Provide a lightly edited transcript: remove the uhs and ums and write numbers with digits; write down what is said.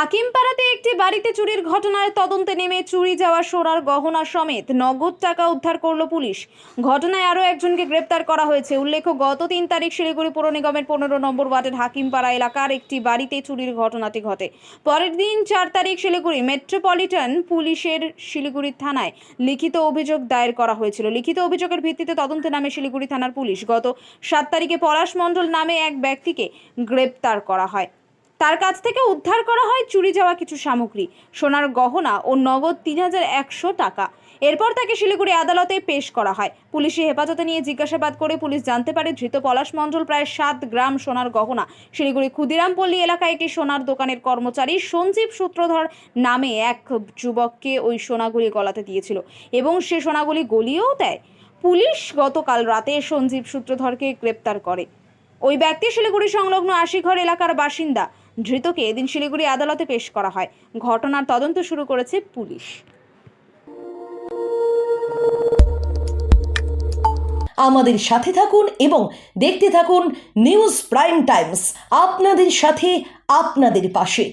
হাকিমপাড়াতে একটি বাড়িতে চুরির ঘটনার তদন্তে নেমে চুরি যাওয়া সোনার গহনা সমেত নগদ টাকা উদ্ধার করল পুলিশ। ঘটনায় আরও একজনকে গ্রেপ্তার করা হয়েছে। উল্লেখ্য, গত 3 তারিখ শিলিগুড়ি পৌর নিগমের 15 নম্বর ওয়ার্ডের হাকিমপাড়া এলাকার একটি বাড়িতে চুরির ঘটনাটি ঘটে। পরের দিন 4 তারিখ শিলিগুড়ি মেট্রোপলিটন পুলিশের শিলিগুড়ি থানায় লিখিত অভিযোগ দায়ের করা হয়েছিল। লিখিত অভিযোগের ভিত্তিতে তদন্তে নামে শিলিগুড়ি থানার পুলিশ। গত 7 তারিখে পলাশ মণ্ডল নামে এক ব্যক্তিকে গ্রেপ্তার করা হয়। তার কাছ থেকে উদ্ধার করা হয় চুরি যাওয়া কিছু সামগ্রী, সোনার গহনা ও নগদ 3100 টাকা। এরপর তাকে শিলিগুড়ি আদালতে পেশ করা হয়। পুলিশি হেফাজতে নিয়ে জিজ্ঞাসাবাদ করে পুলিশ জানতে পারে ধৃত পলাশ মণ্ডল প্রায় 7 গ্রাম সোনার গহনা শিলিগুড়ি ক্ষুদিরামপল্লী এলাকায় একটি সোনার দোকানের কর্মচারী সঞ্জীব সূত্রধর নামে এক যুবককে ওই সোনাগুলি গলাতে দিয়েছিল এবং সে সোনাগুলি গলিয়েও দেয়। পুলিশ গতকাল রাতে সঞ্জীব সূত্রধরকে গ্রেপ্তার করে। ওই ব্যক্তি শিলিগুড়ি সংলগ্ন আশিঘর এলাকার বাসিন্দা। ধৃতকে এদিন শিলিগুড়ি আদালতে পেশ করা হয়। ঘটনার তদন্ত শুরু করেছে পুলিশ। আমাদের সাথে থাকুন এবং দেখতে থাকুন নিউজ প্রাইম টাইমস, আপনাদের সাথে আপনাদের পাশে।